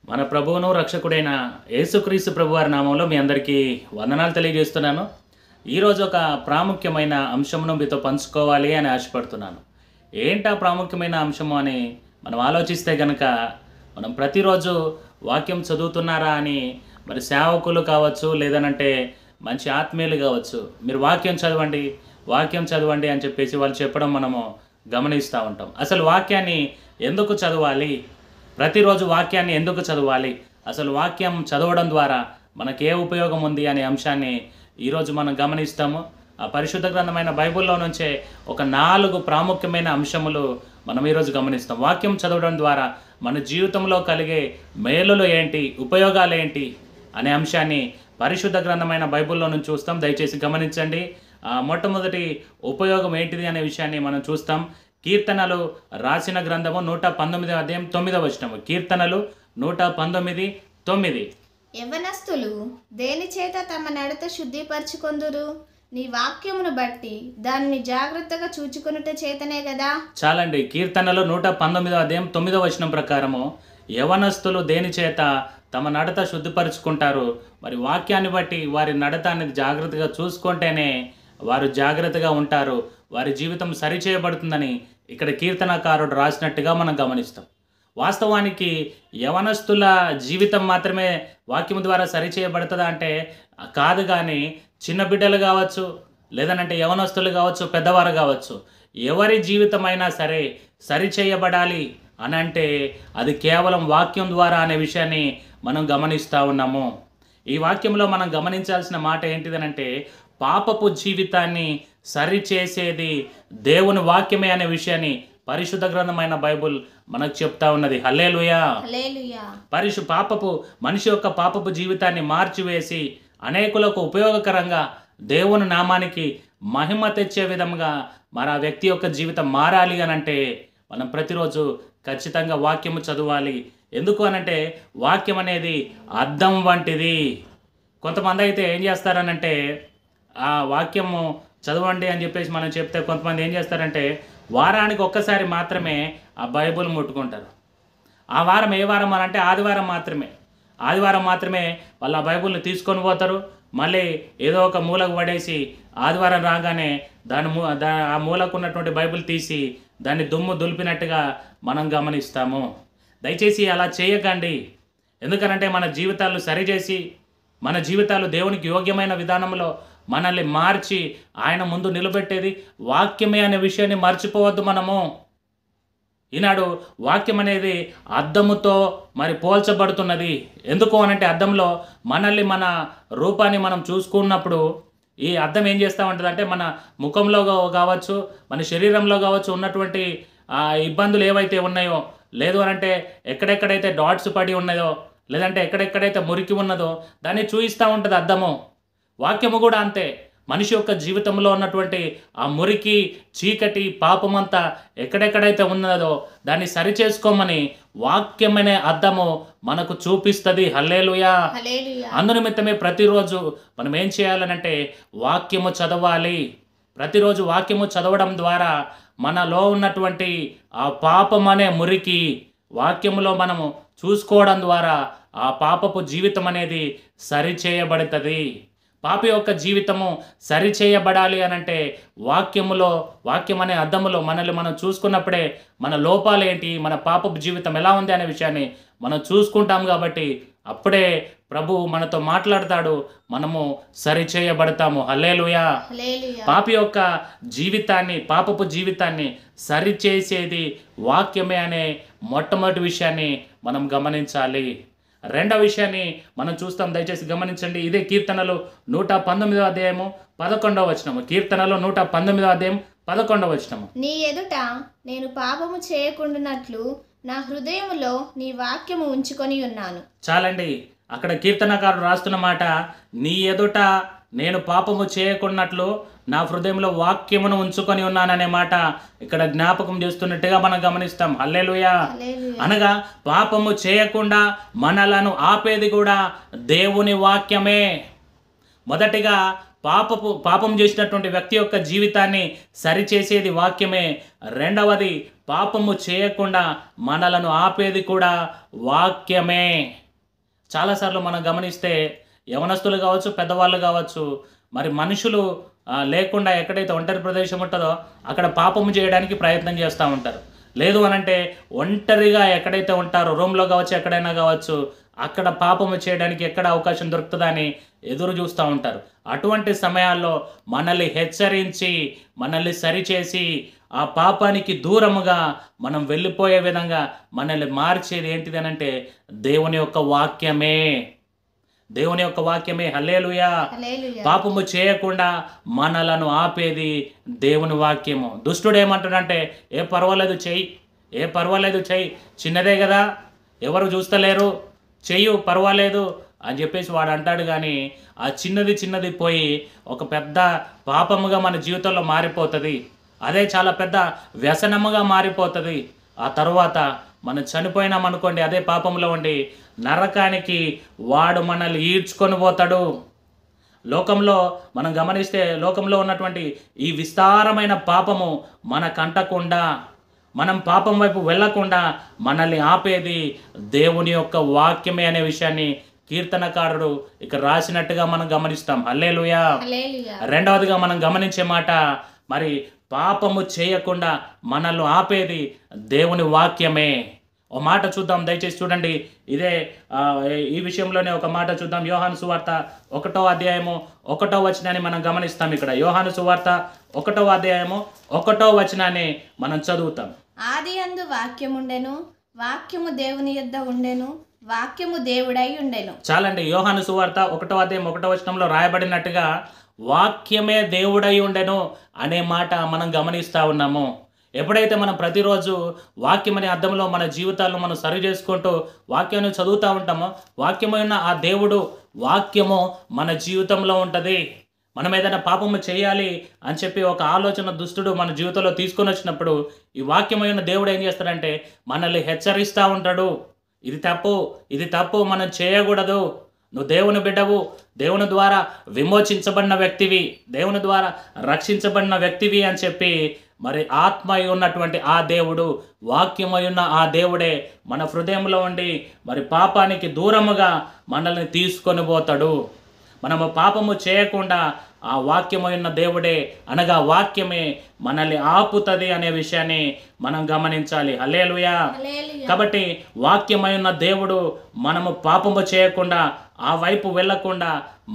మన ప్రభువును రక్షకుడైన యేసుక్రీస్తు ప్రభువారి నామంలో మీ అందరికీ వందనాలు తెలియజేస్తున్నాను. ఈరోజు ఒక ప్రాముఖ్యమైన అంశమును మీతో పంచుకోవాలి అని ఆశపడుతున్నాను. ఏంటా ప్రాముఖ్యమైన అంశము అని మనం ఆలోచిస్తే కనుక, మనం ప్రతిరోజు వాక్యం చదువుతున్నారా అని మరి సేవకులు కావచ్చు, లేదనంటే మంచి ఆత్మీయులు కావచ్చు, మీరు వాక్యం చదవండి అని చెప్పేసి వాళ్ళు చెప్పడం మనము గమనిస్తూ ఉంటాం. అసలు వాక్యాన్ని ఎందుకు చదవాలి? ప్రతిరోజు వాక్యాన్ని ఎందుకు చదవాలి? అసలు వాక్యం చదవడం ద్వారా మనకే ఉపయోగం ఉంది అనే అంశాన్ని ఈరోజు మనం గమనిస్తాము. ఆ పరిశుద్ధ గ్రంథమైన బైబిల్లో నుంచే ఒక 4 ప్రాముఖ్యమైన అంశములు మనం ఈరోజు గమనిస్తాం. వాక్యం చదవడం ద్వారా మన జీవితంలో కలిగే మేలులు ఏంటి, ఉపయోగాలు ఏంటి అనే అంశాన్ని పరిశుద్ధ గ్రంథమైన బైబిల్లో నుంచి చూస్తాం. దయచేసి గమనించండి. మొట్టమొదటి ఉపయోగం ఏంటిది అనే విషయాన్ని మనం చూస్తాం. కీర్తనలు రాసిన గ్రంథము 119వ అధ్యాయం 9వ వచనము. కీర్తనలు 119:9. యవ్వనస్తులు దేని చేత తమ నడత శుద్ధిపరచుకొందురు? నీ వాక్యమును బట్టి దానిని జాగ్రత్తగా చూచుకొనుట చేతనే కదా. చాలండి. కీర్తనలు 119వ అధ్యాయం 9వ వచనం ప్రకారము యవనస్తులు దేని చేత తమ నడత శుద్ధిపరుచుకుంటారు? మరి వాక్యాన్ని బట్టి వారి నడత అనేది జాగ్రత్తగా చూసుకుంటేనే వారు జాగ్రత్తగా ఉంటారు, వారి జీవితం సరిచేయబడుతుందని ఇక్కడ కీర్తనకారుడు రాసినట్టుగా మనం గమనిస్తాం. వాస్తవానికి యవనస్తుల జీవితం మాత్రమే వాక్యం ద్వారా సరిచేయబడుతుందా అంటే కాదు. కానీ చిన్న బిడ్డలు కావచ్చు, లేదనంటే యవనస్తులు కావచ్చు, పెద్దవారు కావచ్చు, ఎవరి జీవితమైనా సరే సరిచేయబడాలి అని అంటే అది కేవలం వాక్యం ద్వారా అనే విషయాన్ని మనం గమనిస్తూ ఉన్నాము. ఈ వాక్యంలో మనం గమనించాల్సిన మాట ఏంటిదనంటే, పాపపు జీవితాన్ని సరిచేసేది దేవుని వాక్యమే అనే విషయాన్ని పరిశుద్ధ గ్రంథమైన బైబుల్ మనకు చెప్తా ఉన్నది. హల్లెలూయా. మనిషి యొక్క పాపపు జీవితాన్ని మార్చివేసి అనేకులకు ఉపయోగకరంగా దేవుని నామానికి మహిమ తెచ్చే విధంగా మరి ఆ వ్యక్తి యొక్క జీవితం మారాలి అనంటే మనం ప్రతిరోజు ఖచ్చితంగా వాక్యము చదవాలి. ఎందుకు అనంటే వాక్యం అనేది అద్దం వంటిది. కొంతమంది అయితే ఏం చేస్తారనంటే, ఆ వాక్యము చదవండి అని చెప్పేసి మనం చెప్తే కొంతమంది ఏం చేస్తారంటే వారానికి ఒక్కసారి మాత్రమే ఆ బైబుల్ ముట్టుకుంటారు. ఆ వారం ఏ వారం అనంటే ఆదివారం మాత్రమే వాళ్ళు ఆ బైబుల్ని తీసుకొని పోతారు. మళ్ళీ ఏదో ఒక మూలకు పడేసి ఆదివారం రాగానే ఆ మూలకు ఉన్నటువంటి బైబిల్ తీసి దాన్ని దుమ్ము దులిపినట్టుగా మనం గమనిస్తాము. దయచేసి అలా చేయకండి. ఎందుకనంటే మన జీవితాలు సరిచేసి, మన జీవితాలు దేవునికి యోగ్యమైన విధానంలో మనల్ని మార్చి ఆయన ముందు నిలబెట్టేది వాక్యమే అనే విషయాన్ని మర్చిపోవద్దు మనము. ఈనాడు వాక్యం అనేది అద్దముతో మరి పోల్చబడుతున్నది. ఎందుకు అనంటే అద్దంలో మనల్ని, మన రూపాన్ని మనం చూసుకున్నప్పుడు ఈ అద్దం ఏం చేస్తూ ఉంటుంది అంటే మన ముఖంలో కావచ్చు, మన శరీరంలో కావచ్చు ఉన్నటువంటి ఇబ్బందులు ఏవైతే ఉన్నాయో, లేదు అనంటే ఎక్కడెక్కడైతే డాట్స్ పడి ఉన్నదో, లేదంటే ఎక్కడెక్కడైతే మురికి ఉన్నదో దాన్ని చూపిస్తూ ఉంటుంది అద్దము. వాక్యము కూడా అంతే. మనిషి యొక్క జీవితంలో ఉన్నటువంటి ఆ మురికి, చీకటి, పాపమంతా ఎక్కడెక్కడైతే ఉన్నదో దాన్ని సరిచేసుకోమని వాక్యమనే అద్దము మనకు చూపిస్తుంది. హల్లెలూయా. అందునిమిత్తమే ప్రతిరోజు మనం ఏం చేయాలనంటే వాక్యము చదవాలి. ప్రతిరోజు వాక్యము చదవడం ద్వారా మనలో ఉన్నటువంటి ఆ పాపం అనే మురికి వాక్యములో మనము చూసుకోవడం ద్వారా ఆ పాపపు జీవితం అనేది సరిచేయబడుతుంది. పాపి యొక్క జీవితము సరిచేయబడాలి అనంటే వాక్యం అనే అద్దములో మనల్ని మనం చూసుకున్నప్పుడే మన లోపాలు ఏంటి, మన పాపపు జీవితం ఎలా ఉంది అనే విషయాన్ని మనం చూసుకుంటాం. కాబట్టి అప్పుడే ప్రభు మనతో మాట్లాడతాడు, మనము సరిచేయబడతాము. హల్లెలూయా. పాపి యొక్క జీవితాన్ని, పాపపు జీవితాన్ని సరిచేసేది వాక్యమే అనే మొట్టమొదటి విషయాన్ని మనం గమనించాలి. రెండవ విషయాన్ని మనం చూస్తాం. దయచేసి గమనించండి. ఇదే కీర్తనలు 119వ అధ్యాయము 11వ వచనము. కీర్తనలు 119వ అధ్యాయం 11వ వచనము. నీ ఎదుట నేను పాపము చేయకుండానట్లు నా హృదయములో నీ వాక్యము ఉంచుకొని ఉన్నాను. చాలండి. అక్కడ కీర్తనకారుడు రాస్తున్న మాట, నీ ఎదుట నేను పాపము చేయకున్నట్లు నా హృదయంలో వాక్యమును ఉంచుకొని ఉన్నాననే మాట ఇక్కడ జ్ఞాపకం చేస్తున్నట్టుగా మనం గమనిస్తాం. హల్లెలూయా. అనగా పాపము చేయకుండా మనలను ఆపేది కూడా దేవుని వాక్యమే. మొదటిగా పాపం చేసినటువంటి వ్యక్తి యొక్క జీవితాన్ని సరిచేసేది వాక్యమే. రెండవది, పాపము చేయకుండా మనలను ఆపేది కూడా వాక్యమే. చాలాసార్లు మనం గమనిస్తే యవనస్తులు కావచ్చు, పెద్దవాళ్ళు కావచ్చు, మరి మనుషులు లేకుండా ఎక్కడైతే ఒంటరి ప్రదేశం ఉంటుందో అక్కడ పాపము చేయడానికి ప్రయత్నం చేస్తూ ఉంటారు. లేదు అనంటే ఒంటరిగా ఎక్కడైతే ఉంటారో, రూమ్లో కావచ్చు, ఎక్కడైనా కావచ్చు, అక్కడ పాపము చేయడానికి ఎక్కడ అవకాశం దొరుకుతుందని ఎదురు చూస్తూ ఉంటారు. అటువంటి సమయాల్లో మనల్ని హెచ్చరించి, మనల్ని సరిచేసి, ఆ పాపానికి దూరముగా మనం వెళ్ళిపోయే విధంగా మనల్ని మార్చేది ఏంటిది అనంటే దేవుని యొక్క వాక్యమే. దేవుని యొక్క వాక్యమే. హల్లెలూయా. పాపము చేయకుండా మనలను ఆపేది దేవుని వాక్యము. దుష్టుడు ఏమంటాడంటే, ఏ పర్వాలేదు చెయ్యి, చిన్నదే కదా, ఎవరు చూస్తలేరు, చెయ్యు పర్వాలేదు అని చెప్పేసి వాడు అంటాడు. కానీ ఆ చిన్నది పోయి ఒక పెద్ద పాపముగా మన జీవితంలో మారిపోతుంది. అదే చాలా పెద్ద వ్యసనముగా మారిపోతుంది. ఆ తర్వాత మనం చనిపోయినామనుకోండి, అదే పాపంలో ఉండి నరకానికి వాడు మనల్ని ఈడ్చుకొని పోతాడు. లోకంలో మనం గమనిస్తే లోకంలో ఉన్నటువంటి ఈ విస్తారమైన పాపము మనకంటకుండా, మనం పాపం వైపు వెళ్ళకుండా మనల్ని ఆపేది దేవుని యొక్క వాక్యమే అనే విషయాన్ని కీర్తనకారుడు ఇక్కడ రాసినట్టుగా మనం గమనిస్తాం. హల్లెలూయా. రెండవదిగా మనం గమనించే మాట, మరి పాపము చేయకుండా మనల్ని ఆపేది దేవుని వాక్యమే. ఓ మాట చూద్దాం, దయచేసి చూడండి. ఈ విషయంలోనే ఒక మాట చూద్దాం. యోహాను సువార్త 1వ అధ్యాయము 1వ వచనాన్ని మనం గమనిస్తాం. ఇక్కడ యోహాను సువార్త 1వ అధ్యాయము 1వ వచనాన్ని మనం చదువుతాం. ఆదియందు వాక్యముండెను, వాక్యము దేవుని యొద్ద ఉండెను, వాక్యము దేవుడై ఉండెను. చాలండి. యోహాను సువార్త 1వ అధ్యాయం 1వ వచనంలో రాయబడినట్టుగా వాక్యమే దేవుడై ఉండెను అనే మాట మనం గమనిస్తూ ఉన్నాము. ఎప్పుడైతే మనం ప్రతిరోజు వాక్యం అనే అర్థంలో మన జీవితాలను మనం సరి చేసుకుంటూ వాక్యాన్ని చదువుతూ ఉంటామో, వాక్యమైన ఆ దేవుడు వాక్యము మన జీవితంలో ఉంటుంది. మనం ఏదైనా పాపము చేయాలి అని చెప్పి ఒక ఆలోచన దుష్టుడు మన జీవితంలో తీసుకొని వచ్చినప్పుడు ఈ వాక్యమైన దేవుడు ఏం చేస్తాడంటే మనల్ని హెచ్చరిస్తూ ఉంటాడు. ఇది తప్పు, మనం చేయకూడదు, నువ్వు దేవుని బిడ్డవు, దేవుని ద్వారా విమోచించబడిన వ్యక్తివి, దేవుని ద్వారా రక్షించబడిన వ్యక్తివి అని చెప్పి, మరి ఆత్మయి ఉన్నటువంటి ఆ దేవుడు, వాక్యమై ఉన్న ఆ దేవుడే మన హృదయంలో ఉండి మరి పాపానికి దూరముగా మనల్ని తీసుకొని పోతాడు. మనము పాపము చేయకుండా ఆ వాక్యమై ఉన్న దేవుడే, అనగా వాక్యమే మనల్ని ఆపుతుంది అనే విషయాన్ని మనం గమనించాలి. హల్లెలూయా. కాబట్టి వాక్యమై ఉన్న దేవుడు మనము పాపము చేయకుండా, ఆ వైపు వెళ్ళకుండా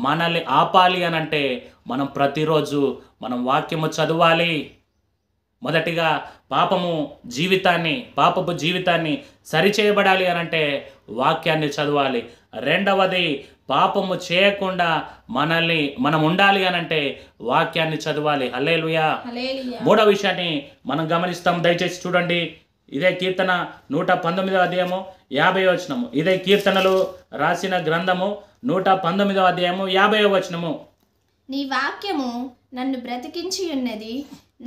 మనల్ని ఆపాలి అని అంటే మనం ప్రతిరోజు మనం వాక్యము చదవాలి. మొదటిగా పాపపు జీవితాన్ని సరిచేయబడాలి అని అంటే వాక్యాన్ని చదవాలి. రెండవది, పాపము చేయకుండా మనం ఉండాలి అని అంటే వాక్యాన్ని చదవాలి. హల్లెలూయా. మూడవ విషయాన్ని మనం గమనిస్తాం, దయచేసి చూడండి. ఇదే కీర్తన 119వ అధ్యాయము 50వ వచనము. ఇదే కీర్తనలు రాసిన గ్రంథము 119వ అధ్యాయము 50వ వచనము. నీ వాక్యము నన్ను బ్రతికించి ఉన్నది,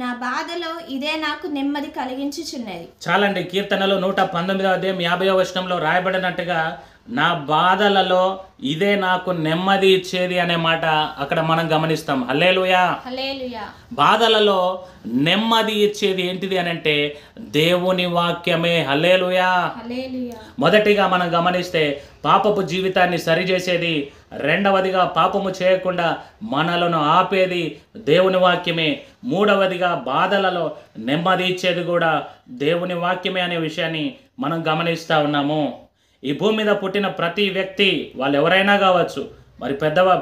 నా బాధలో ఇదే నాకు నెమ్మది కలిగించుచున్నది. చాలండి. కీర్తనలు 119వ అధ్యాయం 50వ వచనంలో రాయబడినట్టుగా నా బాధలలో ఇదే నాకు నెమ్మది ఇచ్చేది అనే మాట అక్కడ మనం గమనిస్తాం. హల్లెలూయా. బాధలలో నెమ్మది ఇచ్చేది ఏంటిది అని అంటే దేవుని వాక్యమే. హల్లెలూయా. మొదటిగా మనం గమనిస్తే పాపపు జీవితాన్ని సరిచేసేది, రెండవదిగా పాపము చేయకుండా మనలను ఆపేది దేవుని వాక్యమే, మూడవదిగా బాధలలో నెమ్మది ఇచ్చేది కూడా దేవుని వాక్యమే అనే విషయాన్ని మనం గమనిస్తూ ఉన్నాము. ఈ భూమి మీద పుట్టిన ప్రతి వ్యక్తి, వాళ్ళు ఎవరైనా కావచ్చు, మరి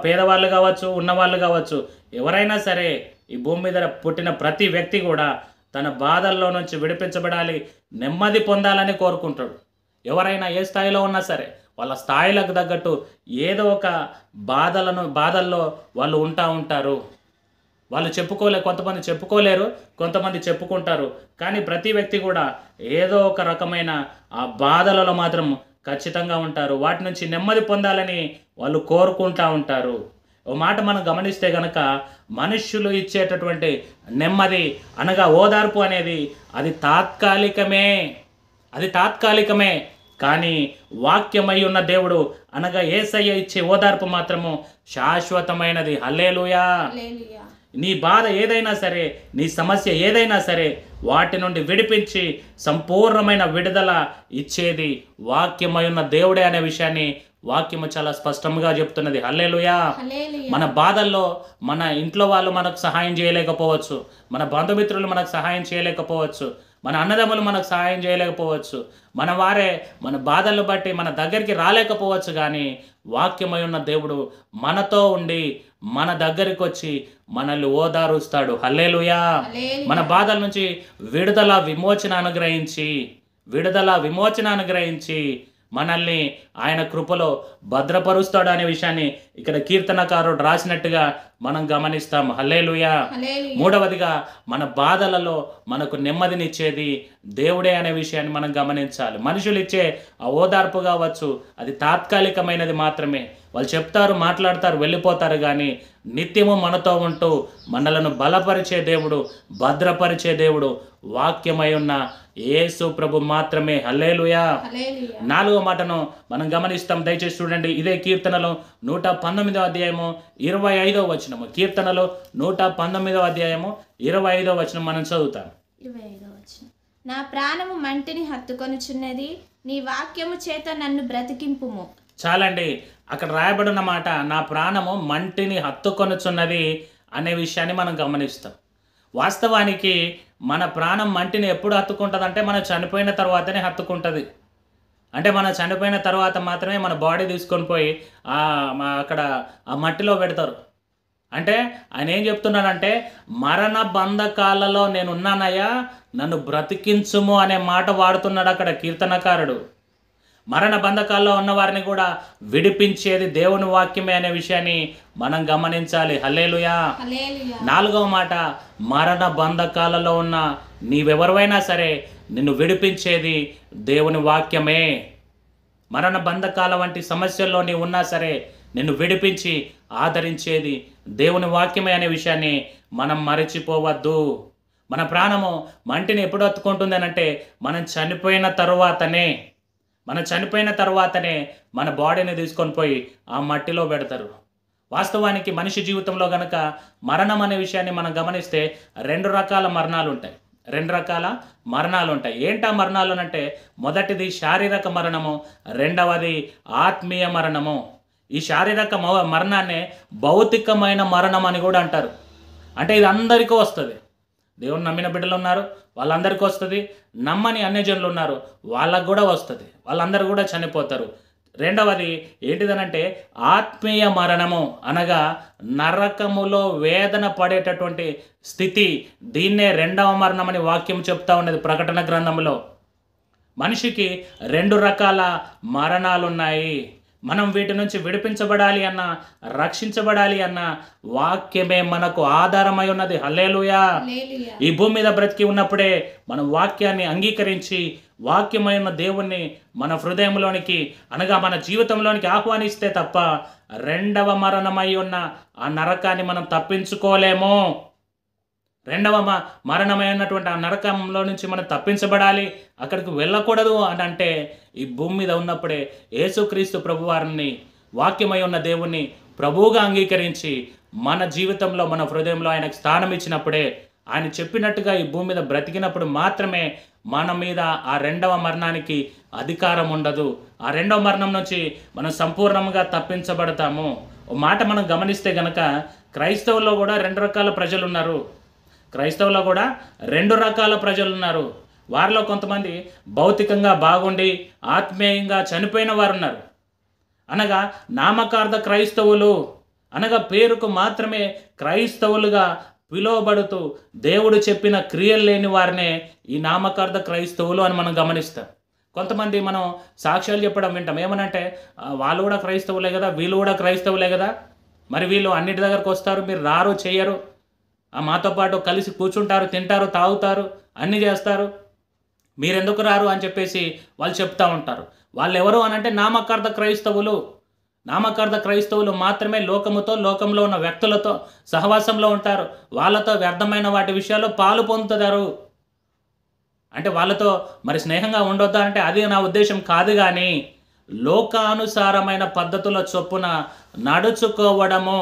పేదవాళ్ళు కావచ్చు, ఉన్నవాళ్ళు కావచ్చు, ఎవరైనా సరే ఈ భూమి మీద పుట్టిన ప్రతి వ్యక్తి కూడా తన బాధల్లో నుంచి విడిపించబడాలి, నెమ్మది పొందాలని కోరుకుంటాడు. ఎవరైనా ఏ స్థాయిలో ఉన్నా సరే వాళ్ళ స్థాయిలకు తగ్గట్టు ఏదో ఒక బాధల్లో వాళ్ళు ఉంటారు. వాళ్ళు కొంతమంది చెప్పుకోలేరు, కొంతమంది చెప్పుకుంటారు. కానీ ప్రతి వ్యక్తి కూడా ఏదో ఒక రకమైన ఆ బాధలలో మాత్రం ఖచ్చితంగా ఉంటారు. వాటి నుంచి నెమ్మది పొందాలని వాళ్ళు కోరుకుంటూ ఉంటారు. ఓ మాట మనం గమనిస్తే కనుక మనుష్యులు ఇచ్చేటటువంటి నెమ్మది అనగా ఓదార్పు అనేది అది తాత్కాలికమే. కానీ వాక్యమై ఉన్న దేవుడు అనగా యేసయ్య ఇచ్చే ఓదార్పు మాత్రము శాశ్వతమైనది. హల్లెలూయా. హల్లెలూయా. నీ బాధ ఏదైనా సరే, నీ సమస్య ఏదైనా సరే, వాటి నుండి విడిపించి సంపూర్ణమైన విడుదల ఇచ్చేది వాక్యమై ఉన్న దేవుడే అనే విషయాన్ని వాక్యము చాలా స్పష్టంగా చెప్తున్నది. హల్లెలూయా. హల్లెలూయా. మన బాధల్లో మన ఇంట్లో వాళ్ళు మనకు సహాయం చేయలేకపోవచ్చు, మన బంధుమిత్రులు మనకు సహాయం చేయలేకపోవచ్చు, మన అన్నదమ్ములు మనకు సహాయం చేయలేకపోవచ్చు, మన వారే మన బాధలను బట్టి మన దగ్గరికి రాలేకపోవచ్చు. కానీ వాక్యమై ఉన్న దేవుడు మనతో ఉండి మన దగ్గరికి వచ్చి మనల్ని ఓదారుస్తాడు. హల్లెలూయా. మన బాధల నుంచి విడుదల విమోచన అనుగ్రహించి మనల్ని ఆయన కృపలో భద్రపరుస్తాడు అనే విషయాన్ని ఇక్కడ కీర్తనకారుడు రాసినట్టుగా మనం గమనిస్తాము. హల్లెలూయా. మూడవదిగా మన బాధలలో మనకు నెమ్మదినిచ్చేది దేవుడే అనే విషయాన్ని మనం గమనించాలి. మనుషులు ఇచ్చే ఆ ఓదార్పు కావచ్చు, అది తాత్కాలికమైనది మాత్రమే. వాళ్ళు చెప్తారు, మాట్లాడతారు, వెళ్ళిపోతారు. కానీ నిత్యము మనతో ఉంటూ మనలను బలపరిచే దేవుడు, భద్రపరిచే దేవుడు వాక్యమై ఉన్న యేసు ప్రభు మాత్రమే. హల్లెలూయా. నాలుగో మాటను మనం గమనిస్తాం. దయచేసి చూడండి. ఇదే కీర్తనలో 119వ అధ్యాయము 25వ వచనము. కీర్తనలో 119వ అధ్యాయము 25వ వచనం మనం చదువుతాం. 25వ వచనం. నా ప్రాణము మంటిని హత్తుకొనుచున్నది, నీ వాక్యము చేత నన్ను బ్రతికింపుము. చాలండి. అక్కడ రాయబడిన మాట నా ప్రాణము మంటిని హత్తుకొనుచున్నది అనే విషయాన్ని మనం గమనిస్తాం. వాస్తవానికి మన ప్రాణం మంటిని ఎప్పుడు హత్తుకుంటుంది అంటే మనం చనిపోయిన తర్వాతనే హత్తుకుంటుంది. అంటే మనం చనిపోయిన తర్వాత మాత్రమే మన బాడీ తీసుకొని పోయి అక్కడ ఆ మట్టిలో పెడతారు. అంటే ఆయన ఏం చెప్తున్నాడంటే మరణ బంధకాలలో నేను ఉన్నానయ్యా, నన్ను బ్రతికించుము అనే మాట వాడుతున్నాడు అక్కడ కీర్తనకారుడు. మరణ బంధకాల్లో ఉన్న వారిని కూడా విడిపించేది దేవుని వాక్యమే అనే విషయాన్ని మనం గమనించాలి. హల్లెలూయా. నాలుగవ మాట, మరణ బంధకాలలో ఉన్న నీవెవరివైనా సరే నిన్ను విడిపించేది దేవుని వాక్యమే. మరణ బంధకాల వంటి సమస్యల్లో నీవు ఉన్నా సరే నిన్ను విడిపించి ఆదరించేది దేవుని వాక్యమే అనే విషయాన్ని మనం మరచిపోవద్దు. మన ప్రాణము మంటిని ఎప్పుడు హత్తుకుంటుంది అంటే మనం చనిపోయిన తర్వాతనే మన బాడీని తీసుకొని పోయి ఆ మట్టిలో పెడతారు. వాస్తవానికి మనిషి జీవితంలో గనక మరణం అనే విషయాన్ని మనం గమనిస్తే రెండు రకాల మరణాలు ఉంటాయి. ఏంటా మరణాలు అంటే మొదటిది శారీరక మరణము, రెండవది ఆత్మీయ మరణము. ఈ శారీరక మరణాన్నే భౌతికమైన మరణం అని కూడా అంటారు. అంటే ఇది అందరికీ వస్తుంది. దేవుని నమ్మిన బిడ్డలు ఉన్నారు, వాళ్ళందరికీ వస్తుంది. నమ్మని అన్యజనులు ఉన్నారు, వాళ్ళకు కూడా వస్తుంది. వాళ్ళందరూ కూడా చనిపోతారు. రెండవది ఏంటిదనంటే ఆత్మీయ మరణము, అనగా నరకములో వేదన పడేటటువంటి స్థితి. దీన్నే రెండవ మరణం అని వాక్యం చెప్తా ఉన్నది ప్రకటన గ్రంథంలో. మనిషికి రెండు రకాల మరణాలు ఉన్నాయి. మనం వీటి నుంచి విడిపించబడాలి అన్న, రక్షించబడాలి అన్న వాక్యమే మనకు ఆధారమై ఉన్నది. హల్లెలూయా. ఈ భూమి మీద బ్రతికి ఉన్నప్పుడే మనం వాక్యాన్ని అంగీకరించి వాక్యమైన దేవుణ్ణి మన హృదయంలోనికి, అనగా మన జీవితంలోనికి ఆహ్వానిస్తే తప్ప రెండవ మరణమై ఉన్న ఆ నరకాన్ని మనం తప్పించుకోలేము. రెండవ మరణమైనటువంటి ఆ నరకంలో నుంచి మనం తప్పించబడాలి, అక్కడికి వెళ్ళకూడదు అని అంటే ఈ భూమి మీద ఉన్నప్పుడే యేసుక్రీస్తు ప్రభువారిని, వాక్యమై ఉన్న దేవుణ్ణి ప్రభువుగా అంగీకరించి మన జీవితంలో, మన హృదయంలో ఆయనకు స్థానం ఇచ్చినప్పుడే, ఆయన చెప్పినట్టుగా ఈ భూమి మీద బ్రతికినప్పుడు మాత్రమే మన మీద ఆ రెండవ మరణానికి అధికారం ఉండదు. ఆ రెండవ మరణం నుంచి మనం సంపూర్ణంగా తప్పించబడతాము. ఓ మాట మనం గమనిస్తే గనక క్రైస్తవుల్లో కూడా రెండు రకాల ప్రజలు ఉన్నారు. వారిలో కొంతమంది భౌతికంగా బాగుండి ఆత్మీయంగా చనిపోయిన వారు ఉన్నారు. అనగా నామకార్థ క్రైస్తవులు, అనగా పేరుకు మాత్రమే క్రైస్తవులుగా పిలువబడుతూ దేవుడు చెప్పిన క్రియలు లేని వారినే ఈ నామకార్థ క్రైస్తవులు అని మనం గమనిస్తాం. కొంతమంది మనం సాక్ష్యాలు చెప్పడం వింటాం. ఏమనంటే వాళ్ళు కూడా క్రైస్తవులే కదా, వీళ్ళు కూడా క్రైస్తవులే కదా, మరి వీళ్ళు అన్నిటి దగ్గరకు వస్తారు, మీరు రారు, చెయ్యరు, మాతో పాటు కలిసి కూర్చుంటారు, తింటారు, తాగుతారు, అన్నీ చేస్తారు, మీరెందుకు రారు అని చెప్పేసి వాళ్ళు చెప్తూ ఉంటారు. వాళ్ళు ఎవరు అనంటే నామకార్థ క్రైస్తవులు మాత్రమే లోకంలో ఉన్న వ్యక్తులతో సహవాసంలో ఉంటారు, వాళ్ళతో వ్యర్థమైన వాటి విషయాల్లో పాలు పొందుతారు. అంటే వాళ్ళతో మరి స్నేహంగా ఉండొద్దా అంటే అది నా ఉద్దేశం కాదు. కానీ లోకానుసారమైన పద్ధతుల చొప్పున నడుచుకోవడము,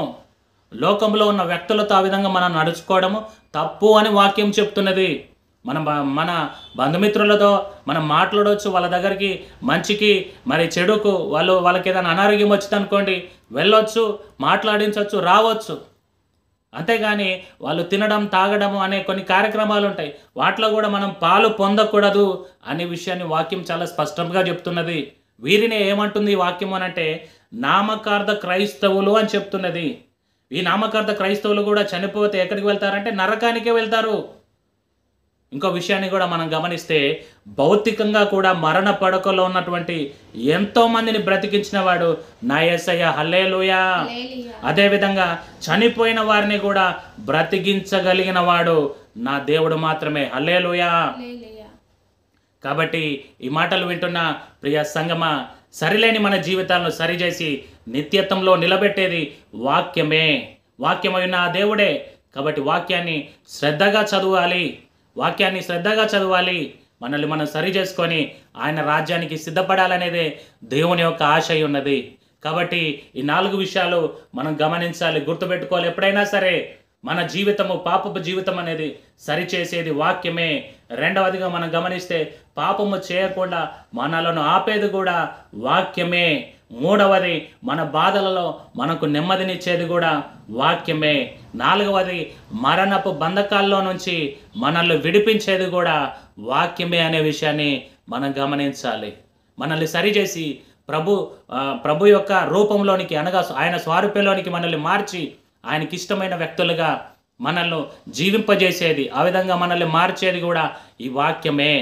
లోకంలో ఉన్న వ్యక్తులతో ఆ విధంగా మనం నడుచుకోవడము తప్పు అని వాక్యం చెప్తున్నది. మన బంధుమిత్రులతో మనం మాట్లాడవచ్చు, వాళ్ళ దగ్గరికి మంచికి మరి చెడుకు వాళ్ళకి ఏదైనా అనారోగ్యం వచ్చిందనుకోండి, వెళ్ళొచ్చు, మాట్లాడించవచ్చు, రావచ్చు. అంతేగాని వాళ్ళు తినడం తాగడము అనే కొన్ని కార్యక్రమాలు ఉంటాయి, వాటిలో కూడా మనం పాలు పొందకూడదు అనే విషయాన్ని వాక్యం చాలా స్పష్టంగా చెప్తున్నది. వీరిని ఏమంటుంది ఈ వాక్యం అనంటే నామకార్థ క్రైస్తవులు అని చెప్తున్నది. ఈ నామకార్థ క్రైస్తవులు కూడా చనిపోతే ఎక్కడికి వెళ్తారంటే నరకానికే వెళ్తారు. ఇంకో విషయాన్ని కూడా మనం గమనిస్తే భౌతికంగా కూడా మరణ పడకలో ఉన్నటువంటి ఎంతోమందిని బ్రతికించిన వాడు నా యేసయ్య, హల్లెలూయా. అదేవిధంగా చనిపోయిన వారిని కూడా బ్రతికించగలిగిన వాడు నా దేవుడు మాత్రమే, హల్లెలూయా. కాబట్టి ఈ మాటలు వింటున్న ప్రియ సంగమా, సరిలేని మన జీవితాలను సరిచేసి నిత్యత్వంలో నిలబెట్టేది వాక్యమే. వాక్యమైన ఆ దేవుడే. కాబట్టి వాక్యాన్ని శ్రద్ధగా చదవాలి. మనల్ని మనం సరి చేసుకొని ఆయన రాజ్యానికి సిద్ధపడాలనేదే దేవుని యొక్క ఆశ ఉన్నది. కాబట్టి ఈ 4 విషయాలు మనం గమనించాలి, గుర్తుపెట్టుకోవాలి. ఎప్పుడైనా సరే మన జీవితము, పాపపు జీవితం అనేది సరిచేసేది వాక్యమే. రెండవదిగా మనం గమనిస్తే పాపము చేయకుండా మనలను ఆపేది కూడా వాక్యమే. మూడవది మన బాధలలో మనకు నెమ్మదినిచ్చేది కూడా వాక్యమే. నాలుగవది మరణపు బంధకాల్లో నుంచి మనల్ని విడిపించేది కూడా వాక్యమే అనే విషయాన్ని మనం గమనించాలి. మనల్ని సరిచేసి ప్రభు యొక్క రూపంలోనికి, అనగా ఆయన స్వారూప్యంలోనికి మనల్ని మార్చి ఆయనకి ఇష్టమైన వ్యక్తులుగా మనల్ని జీవింపజేసేది, ఆ విధంగా మనల్ని మార్చేది కూడా ఈ వాక్యమే.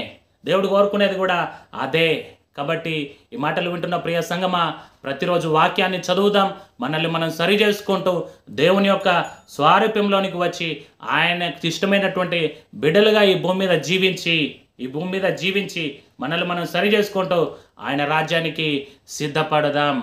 దేవుడు కోరుకునేది కూడా అదే. కాబట్టి ఈ మాటలు వింటున్న ప్రియ సంగమా, ప్రతిరోజు వాక్యాన్ని చదువుదాం, మనల్ని మనం సరి చేసుకుంటూ దేవుని యొక్క స్వారూప్యంలోనికి వచ్చి ఆయనకు ఇష్టమైనటువంటి బిడ్డలుగా ఈ భూమి మీద జీవించి మనల్ని మనం సరి చేసుకుంటూ ఆయన రాజ్యానికి సిద్ధపడదాం.